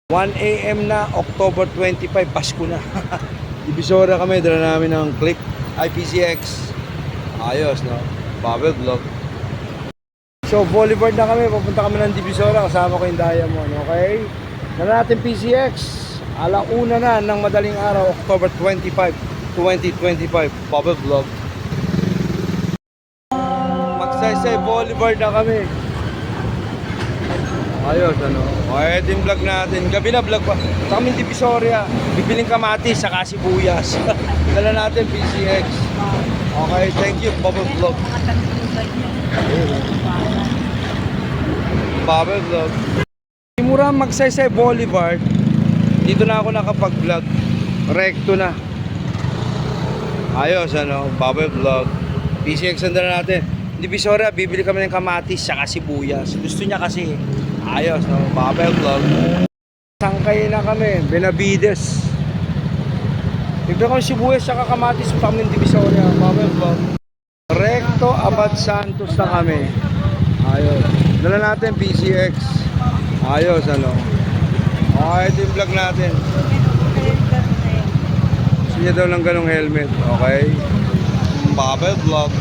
1 AM na, October 25, Pasko na. Divisoria kami, dala namin ng Click IPCX. Ayos, no? Bubble Vlog. So, Boulevard na kami, papunta kami ng Divisoria, kasama ko yung Diamond, okay? Dala natin PCX, alauna na ng madaling araw, October 25, 2025, Bubble Vlog. Magsaysay Boulevard na kami. Ayos, ano? Okay, ito yung vlog natin. Gabi na vlog pa. Sa kami Divisoria. Bibiling kamatis, saka sibuyas. Dala natin, PCX. Okay, thank you, Bubble Vlog. Bubble Vlog. Simura Magsaysay Boulevard. Dito na ako nakapag-vlog. Recto na. Ayos, ano? Bubble Vlog. PCX ang dala natin. Divisoria, bibili kami ng kamatis, saka sibuyas. Gusto niya kasi. Ayos, no? Bubble Vlog. Sangkay na kami, Benavides. Bibili kami sibuyas, saka kamatis. Punta kami ng Divisoria, Bubble Vlog. Recto Abad Santos na kami. Ayos. Dala natin PCX. Ayos, ano? Okay, ito yung vlog natin. Gusto niya daw ng ganong helmet. Okay. Bubble Vlog.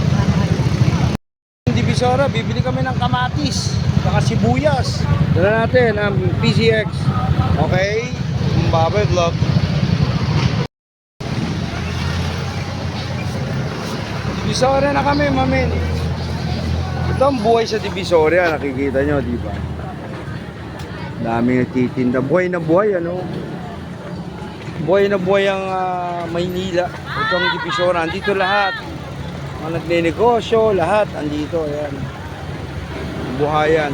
Divisoria, bibili kami ng kamatis, saka sibuyas. Dala natin ang PCX. Okay? Bubble Vlog. Divisoria na kami, mamin. Ito ang buhay sa Divisoria, nakikita nyo, di ba? Daming nagtitinda. Buhay na buhay, ano? Buhay na buhay ang Maynila. Ito ang Divisoria. Andito lahat. Mga nagnenegosyo, lahat andito, ayan. Buhayan.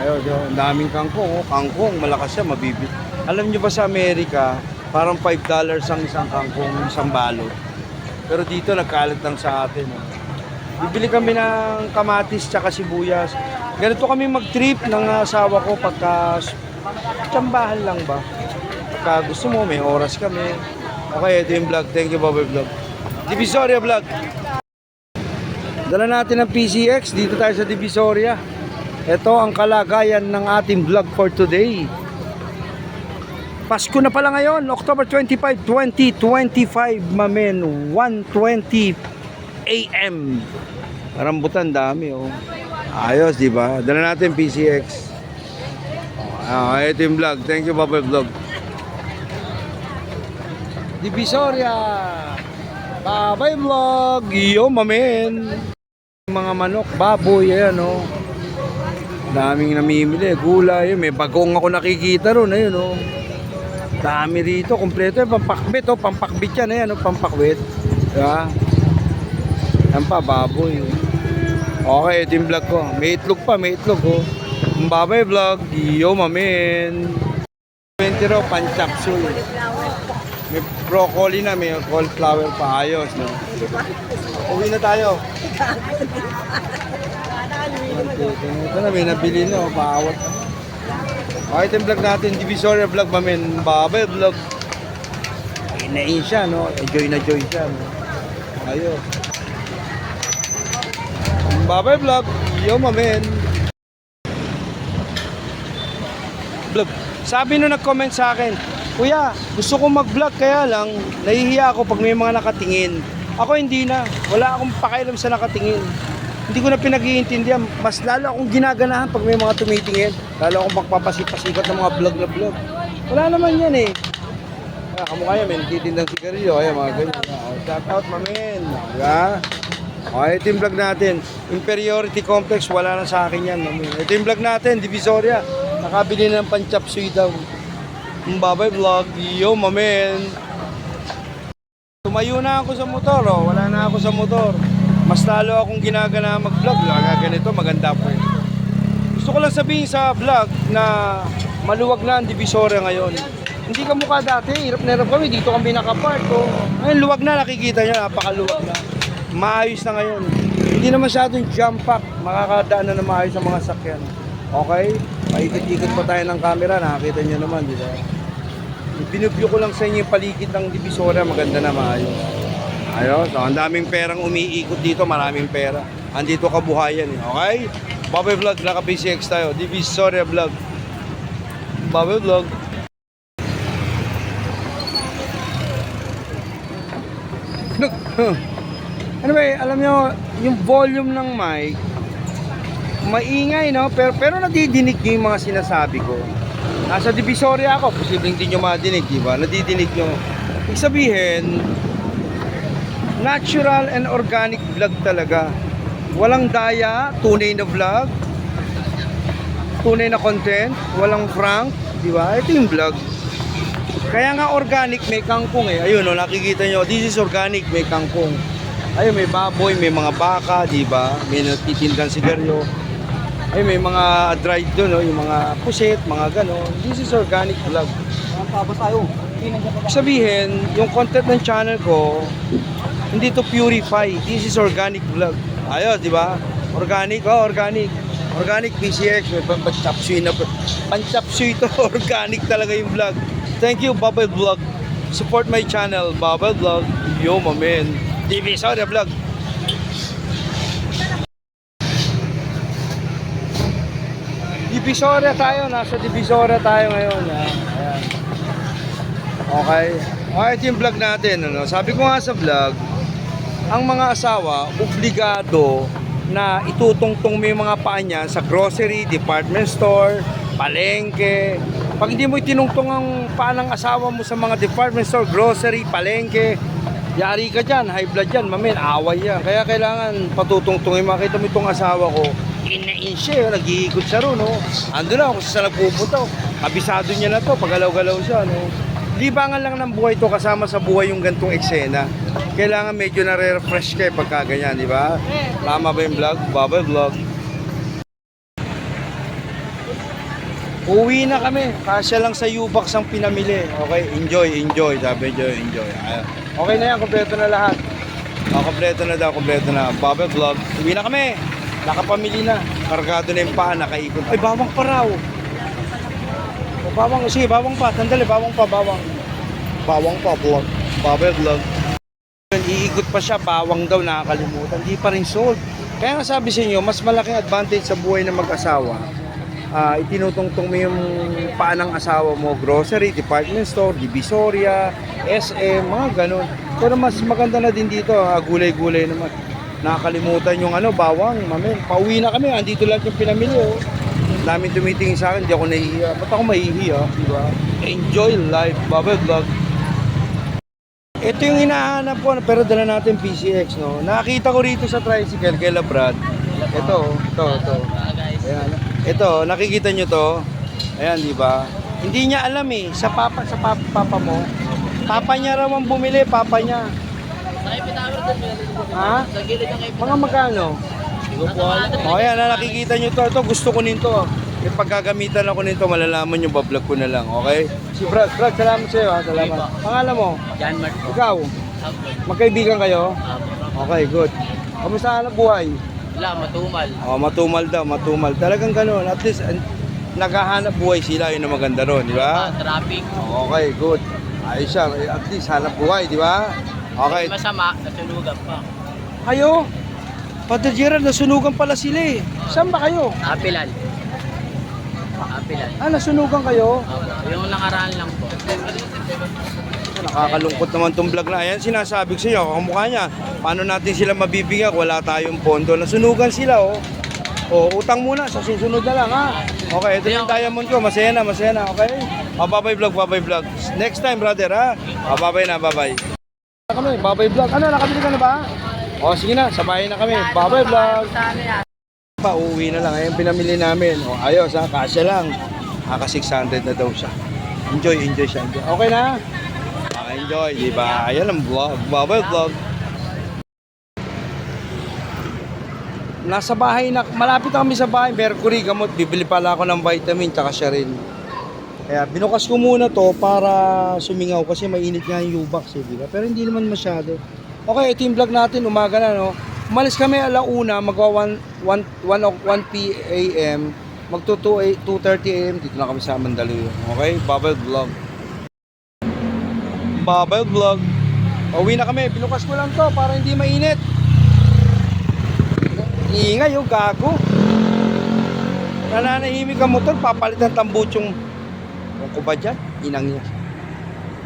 Ayun, ang daming kangkong, oh. Kangkong, malakas siya, mabibit. Alam nyo ba sa Amerika, parang $5 ang isang kangkong, isang balot. Pero dito, nagkalat lang sa atin. Oh. Bibili kami ng kamatis tsaka sibuyas. Ganito kami mag-trip ng asawa ko pagka tsambahan lang ba. Pagka gusto mo, may oras kami. Okay, ito yung vlog. Thank you, Bobby Vlog. Divisoria Vlog. Dala natin ang PCX. Dito tayo sa Divisoria. Ito ang kalagayan ng ating vlog for today. Pasko na pala ngayon, October 25, 2025, mamen. 1:20 AM. Rambutan dami, oh. Ayos, di ba? Dala natin PCX. Ito yung vlog. Thank you, Bubble Vlog. Divisoria. Bye Vlog. Yo, mamen. Mga manok, baboy, ayan, oh. Daming namimili, gulay. May bagong ako nakikita ron, ayun, oh. Dami rito, kompleto. Pampakbit, oh. Pampakbit yan, ayan, oh. Pampakbit. Yeah. Yan pa, baboy. Okay, ito yung vlog ko. May itlog pa, may itlog, oh. Bye Vlog. Yo, mamen. 20 raw, panchapsul. May broccoli na, may cauliflower pa. Ayos, no? Uwi na tayo. Ito na, may nabili na, bawat. Okay, ito yung vlog natin. Divisoria Vlog, mamen. Bye Vlog. Inain siya, no? Enjoy na joy siya, no? Ayos. Bye Vlog. Yo, mamen. Vlog. Sabi nung nag-comment sa akin, Kuya, gusto kong mag-vlog kaya lang nahihiya ako pag may mga nakatingin. Ako hindi na. Wala akong pakialam sa nakatingin. Hindi ko na pinag-iintindihan. Mas lalo akong ginaganahan pag may mga tumitingin. Lalo akong magpapasipat ng mga vlog na vlog. Wala naman yan eh. Kamukha yan, may nagtitindang sigarilyo. Kaya mga ganyan. Shout out, mamen. Diba? Okay, ito yung vlog natin. Inferiority complex, wala na sa akin yan. Mamen. Ito yung vlog natin, Divisoria. Nakabili ng panchapsuy daw. Bye Vlog. Yo, mamen. Tumayo na ako sa motor, oh. Wala na ako sa motor. Mas lalo akong ginagana mag-vlog. Ganito, maganda po. Gusto ko lang sabihin sa vlog na maluwag na ang Divisoria ngayon. Hindi ka mukha dati, hirap na hirap kami. Dito kami nakapark, oh. Ngayon, luwag na, nakikita nyo, napakaluwag na. Maayos na ngayon. Hindi na masyadong jump pack. Makakadaan na maayos ang mga sakyan. Okay? Paikot-ikot pa tayo ng camera, nakakita nyo naman, di ba? Binubyo ko lang sa inyo yung paligid ng Divisoria, maganda na, maayos. Ayos, so, ang daming perang umiikot dito, maraming pera. Andito kabuhayan, eh. Okay? Bobby Vlog, naka PCX tayo. Divisoria Vlog. Bubble Vlog. Ano ba alam nyo, yung volume ng mic, maingay, no? Pero nadidinig nyo yung mga sinasabi ko. Nasa Divisoria ako, posibleng di nyo madinig, di ba? Nadidinig nyo. Ibig sabihin, natural and organic vlog talaga. Walang daya, tunay na vlog, tunay na content, walang prank, di ba? Ito yung vlog. Kaya nga organic, may kangkong eh. Ayun, no, nakikita nyo, this is organic, may kangkong. Ayun, may baboy, may mga baka, di ba? May nagtitindang sigaryo. Ayun, may mga dried doon, no? Yung mga puset, mga gano'n. This is organic vlog. Tapos tayo. Sabihin, yung content ng channel ko, hindi to purify. This is organic vlog. Ayun, di ba? Organic, oh, organic. Organic PCX, may panchapsuy na. Panchapsuy to, organic talaga yung vlog. Thank you, Bubble Vlog. Support my channel, Bubble Vlog. Yo, my man. Divisoria Vlog. Divisoria tayo, nasa Divisoria tayo ngayon. Ayan. Okay. Okay, ito yung vlog natin. Ano? Sabi ko nga sa vlog, ang mga asawa, obligado na itutungtong mo yung mga paa niya sa grocery, department store, palengke. Pag hindi mo itinungtong ang paa ng asawa mo sa mga department store, grocery, palengke, yari ka dyan, high blood dyan, mamin, away yan. Kaya kailangan patutungtungin. Makita mo itong asawa ko, in siya, nag-iikot siya ron, no? Ando na, kung saan nagpupunta, kabisado niya na to, pagalaw-galaw siya, no? Libangan lang ng buhay to, kasama sa buhay yung gantong eksena. Kailangan medyo nare-refresh kayo pagka ganyan, di ba? Tama ba yung vlog? Bubble Vlog. Uwi na kami. Kasya lang sa U-Box ang pinamili. Okay, enjoy. Sabi enjoy. Ayan. Okay na yan, kompleto na lahat. Kompleto na daw, kompleto na. Bubble Vlog. Uwi na kami. Nakapamili na. Kargado na yung paa, nakaikot. Ay, bawang pa raw. O, bawang, sige, bawang pa. Tandali, bawang pa. Bawang pa, vlog. Bubble Vlog. Iikot pa siya, bawang daw, nakakalimutan. Hindi pa rin sold. Kaya nga sabi sa inyo, mas malaking advantage sa buhay ng mag-asawa. Itinutungtong mo yung paa ng asawa mo, grocery, department store, Divisoria, SM, mga ganun. Pero mas maganda na din dito, gulay-gulay naman. Nakakalimutan yung bawang, mamen. Pauwi na kami, andito lahat yung pinamili, oh. Daming tumitingin sa akin, hindi ako nahihiya. Ba't ako mahihiya, di ba? Enjoy life, Bubble Vlog. Ito yung hinahanap ko, pero dala natin PCX, no? Nakita ko rito sa tricycle kay Labrad. Ito. Ayan. Ito, nakikita nyo to. Ayan, di ba? Hindi niya alam eh, sa papa mo. Papa niya raw ang bumili, papa niya. Ha? Mga magkano? O ayan, nakikita nyo to. Ito, gusto ko nito. May paggagamitan ako nito, malalaman nyo, bablog ko na lang, okay? Si Brad, salamat sa'yo ha, salamat. Pangalan mo? John Mark. Ikaw? Magkaibigan kayo? Okay, good. Kamusta ang buhay? Wala, matumal. Matumal. Talagang gano'n. At least, naghahanap buhay sila. Yun ang maganda ron, di ba? Traffic. Okay, good. Ayos siya. At least, hanap buhay, di ba? Okay. Masama, nasunugan pa. Kayo? Padre Gerald, nasunugan pala sila eh. Saan ba kayo? Apilan. Nasunugan kayo? Yung nakaraan lang po. Nakakalungkot naman tong vlog na. Ayan, sinasabi ko sa inyo, kamukha niya. Paano natin sila mabibigyan? Wala tayong pondo. Nasunugan sila, oh. O, utang muna. Sa susunod na lang, ha? Okay, ito yung diamond ko. Masaya na, okay? Bye-bye vlog. Next time, brother, ha? Bye-bye na, bye-bye. Kami, bye-bye vlog. Nakabili ka na ba? O, sige na, sabahin na kami. Bye-bye vlog. Uuwi na lang. Ayan, pinamili namin. O, ayos, ha? Kasya lang. Kaka 600 na daw siya. Enjoy siya. Okay na? Enjoy, di ba? Ayan ang vlog. Bye-bye vlog. Nasa bahay na, malapit na kami sa bahay. Mercury, gamot. Bibili pala ako ng vitamin, tsaka siya rin. Kaya binukas ko muna to para sumingaw kasi mainit nga yung U-Box, di ba? Pero hindi naman masyado. Okay, ito yung vlog natin. Umaga na, no? Umalis kami alauna, magwa 1 p.m. Magto 2:30 a.m. Dito na kami sa Mandaluyong. Okay? Bubble Vlog. Uwi na kami. Binukas ko lang to para hindi mainit. Ingay yung gago. Nananahimik ang motor, papalit ng tambutsong Ewan ko ba dyan? Inang niya.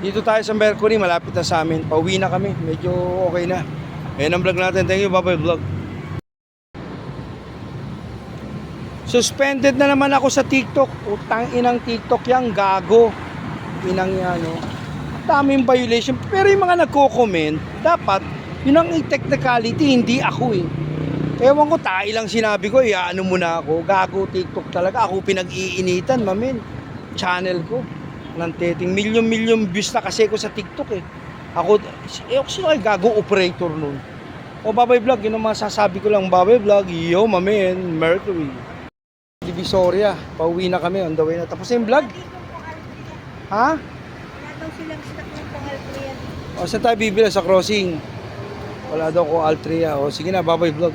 Dito tayo sa Mercury, malapit na sa amin. Pauwi na kami, medyo okay na. Ayan ang vlog natin. Thank you, bye-bye vlog. Suspended na naman ako sa TikTok. Utang inang TikTok yang gago. Inang yan, no? Daming violation. Pero yung mga nagko-comment, dapat, yun ang technicality, hindi ako eh. Ewan ko, tayo lang sinabi ko, ano muna ako. Gago TikTok talaga. Ako pinag-iinitan, mamin. Channel ko. Nanteting. Milyon views na kasi ko sa TikTok eh. Ako sino ay gago operator nun? O Babay Vlog, yun ang masasabi ko lang. Babay Vlog, yo mamin, Mercury. Divisoria, pauwi na kami, on the way na. Tapos na yung vlog? Ha? Wala daw silang stock ng pang-Altria dito. O saan tayo bibili? Sa crossing. Wala daw ko Altria. O sige na, Babay Vlog.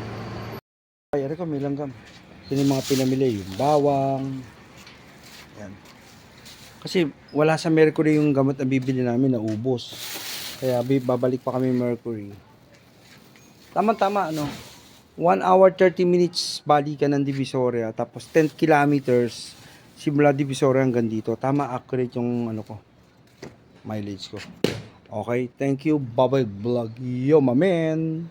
Ay, ko, may langgam. Yun yung mga pinamili, yung bawang. Yan. Kasi wala sa Mercury yung gamot na bibili namin na ubos. Kaya babalik pa kami Mercury. Tama-tama, ano? 1 hour 30 minutes balikan ng Divisoria. Tapos 10 kilometers simula Divisoria hanggang dito. Tama, accurate yung ano ko. Mileage ko. Okay, thank you. Bye-bye vlog. Yo, mamen.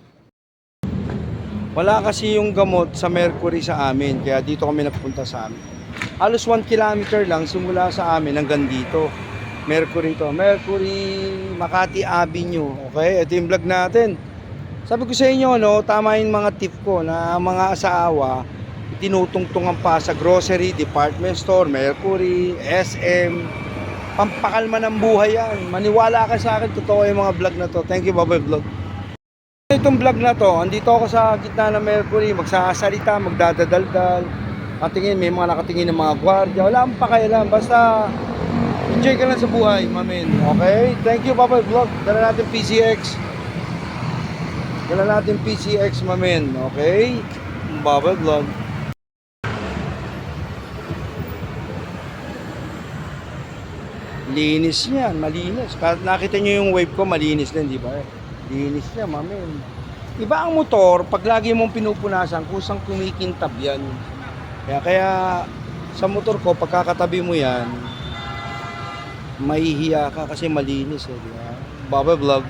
Wala kasi yung gamot sa Mercury sa amin. Kaya dito kami napunta sa amin. Halos 1 kilometer lang simula sa amin hanggang dito. Mercury to. Mercury Makati Avenue. Okay, ito yung vlog natin. Sabi ko sa inyo, no, tama yung mga tip ko na mga asawa, tinutungtungan pa sa grocery, department store, Mercury, SM. Pampakalma ng buhay yan. Maniwala ka sa akin, totoo yung mga vlog na to. Thank you, bye-bye vlog. Itong vlog na to, andito ako sa gitna ng Mercury, magsasalita, magdadadaldal. Nakatingin, may mga nakatingin ng mga gwardiya. Wala akong pakialam, basta enjoy ka lang sa buhay, mamin. Okay? Thank you, bye-bye vlog. Dala natin PCX. Dala natin PCX, mamin. Okay? Bye-bye vlog. Linis niyan, malinis. Kahit nakita nyo yung wave ko, malinis din, di ba? Linis niya, mamin. Iba ang motor, pag lagi mong pinupunasan, kusang kumikintab yan. Kaya sa motor ko, pagkakatabi mo yan, mahihiya ka kasi malinis, eh, di ba? Bye-bye vlog.